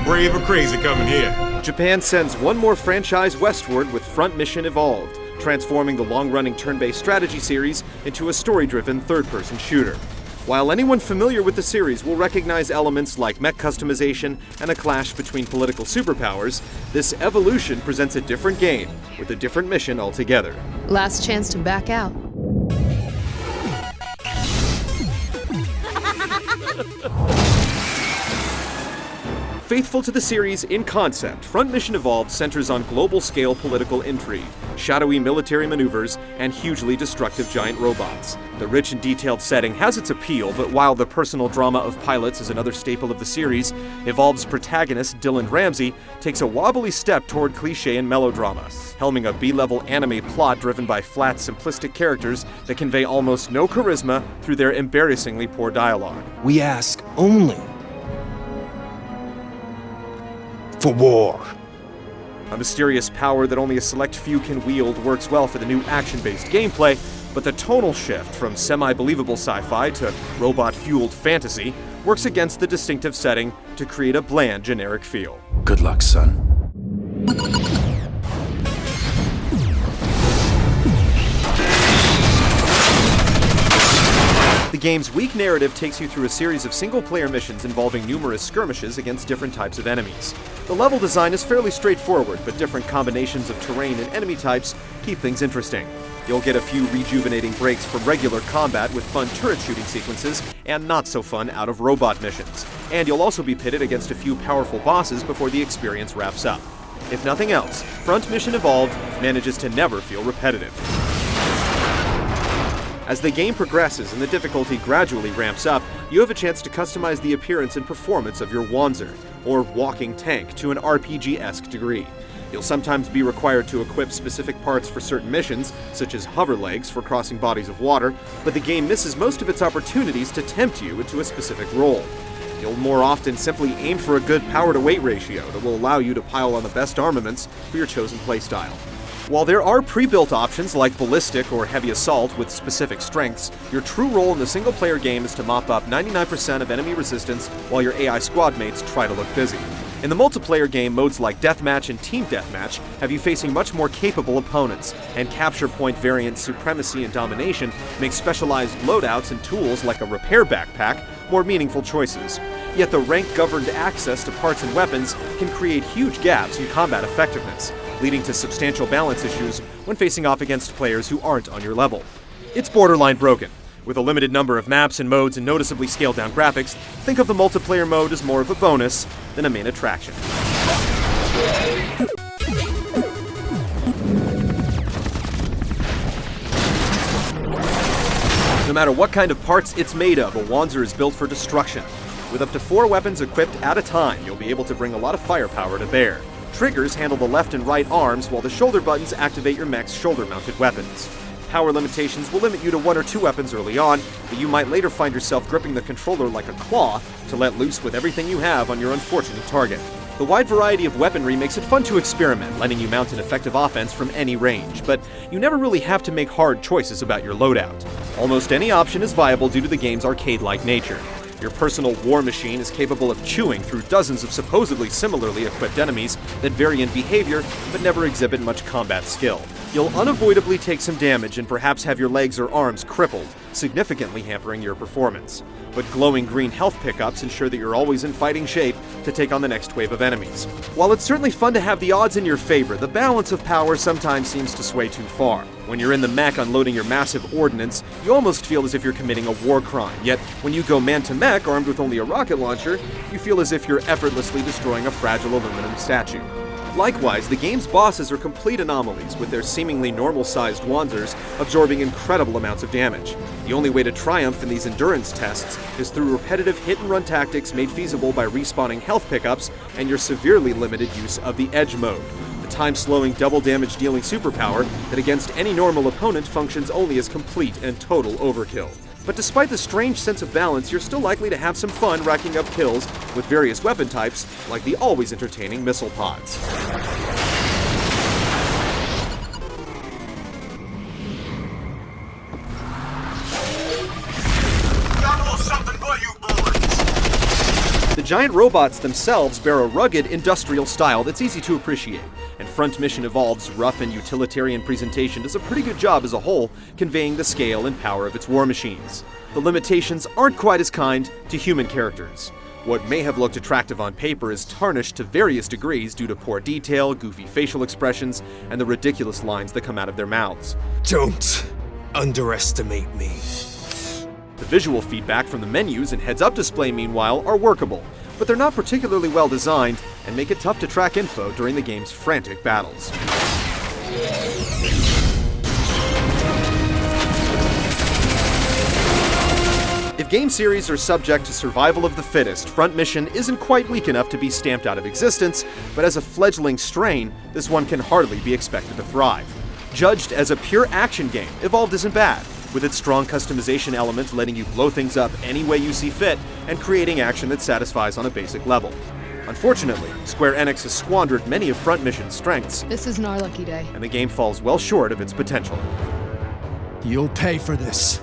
brave or crazy coming here. Japan sends one more franchise westward with Front Mission Evolved, transforming the long-running turn-based strategy series into a story-driven third-person shooter. While anyone familiar with the series will recognize elements like mech customization and a clash between political superpowers, this evolution presents a different game with a different mission altogether. Last chance to back out. Faithful to the series in concept, Front Mission Evolved centers on global-scale political intrigue, shadowy military maneuvers, and hugely destructive giant robots. The rich and detailed setting has its appeal, but while the personal drama of pilots is another staple of the series, Evolved's protagonist, Dylan Ramsey, takes a wobbly step toward cliché and melodrama, helming a B-level anime plot driven by flat, simplistic characters that convey almost no charisma through their embarrassingly poor dialogue. We ask only for war. A mysterious power that only a select few can wield works well for the new action-based gameplay, but the tonal shift from semi-believable sci-fi to robot-fueled fantasy works against the distinctive setting to create a bland, generic feel. Good luck, son. The game's weak narrative takes you through a series of single-player missions involving numerous skirmishes against different types of enemies. The level design is fairly straightforward, but different combinations of terrain and enemy types keep things interesting. You'll get a few rejuvenating breaks from regular combat with fun turret shooting sequences and not-so-fun out-of-robot missions. And you'll also be pitted against a few powerful bosses before the experience wraps up. If nothing else, Front Mission Evolved manages to never feel repetitive. As the game progresses and the difficulty gradually ramps up, you have a chance to customize the appearance and performance of your Wanzer, or walking tank, to an RPG-esque degree. You'll sometimes be required to equip specific parts for certain missions, such as hover legs for crossing bodies of water, but the game misses most of its opportunities to tempt you into a specific role. You'll more often simply aim for a good power-to-weight ratio that will allow you to pile on the best armaments for your chosen playstyle. While there are pre-built options like ballistic or heavy assault with specific strengths, your true role in the single-player game is to mop up 99% of enemy resistance while your AI squad mates try to look busy. In the multiplayer game, modes like Deathmatch and Team Deathmatch have you facing much more capable opponents, and capture point variant Supremacy and Domination make specialized loadouts and tools like a repair backpack more meaningful choices. Yet the rank-governed access to parts and weapons can create huge gaps in combat effectiveness, leading to substantial balance issues when facing off against players who aren't on your level. It's borderline broken. With a limited number of maps and modes and noticeably scaled-down graphics, think of the multiplayer mode as more of a bonus than a main attraction. No matter what kind of parts it's made of, a Wanzer is built for destruction. With up to 4 weapons equipped at a time, you'll be able to bring a lot of firepower to bear. Triggers handle the left and right arms, while the shoulder buttons activate your mech's shoulder-mounted weapons. Power limitations will limit you to 1 or 2 weapons early on, but you might later find yourself gripping the controller like a claw to let loose with everything you have on your unfortunate target. The wide variety of weaponry makes it fun to experiment, letting you mount an effective offense from any range, but you never really have to make hard choices about your loadout. Almost any option is viable due to the game's arcade-like nature. Your personal war machine is capable of chewing through dozens of supposedly similarly equipped enemies that vary in behavior but never exhibit much combat skill. You'll unavoidably take some damage and perhaps have your legs or arms crippled, significantly hampering your performance. But glowing green health pickups ensure that you're always in fighting shape to take on the next wave of enemies. While it's certainly fun to have the odds in your favor, the balance of power sometimes seems to sway too far. When you're in the mech unloading your massive ordnance, you almost feel as if you're committing a war crime. Yet, when you go man-to-mech armed with only a rocket launcher, you feel as if you're effortlessly destroying a fragile aluminum statue. Likewise, the game's bosses are complete anomalies, with their seemingly normal-sized Wanzers absorbing incredible amounts of damage. The only way to triumph in these endurance tests is through repetitive hit-and-run tactics made feasible by respawning health pickups and your severely limited use of the Edge mode, the time-slowing, double-damage dealing superpower that against any normal opponent functions only as complete and total overkill. But despite the strange sense of balance, you're still likely to have some fun racking up kills with various weapon types, like the always entertaining missile pods. The giant robots themselves bear a rugged, industrial style that's easy to appreciate, and Front Mission Evolved's rough and utilitarian presentation does a pretty good job as a whole, conveying the scale and power of its war machines. The limitations aren't quite as kind to human characters. What may have looked attractive on paper is tarnished to various degrees due to poor detail, goofy facial expressions, and the ridiculous lines that come out of their mouths. Don't underestimate me. The visual feedback from the menus and heads-up display, meanwhile, are workable, but they're not particularly well designed and make it tough to track info during the game's frantic battles. If game series are subject to survival of the fittest, Front Mission isn't quite weak enough to be stamped out of existence, but as a fledgling strain, this one can hardly be expected to thrive. Judged as a pure action game, Evolved isn't bad, with its strong customization element letting you blow things up any way you see fit and creating action that satisfies on a basic level. Unfortunately, Square Enix has squandered many of Front Mission's strengths, This isn't our lucky day. and the game falls well short of its potential. You'll pay for this.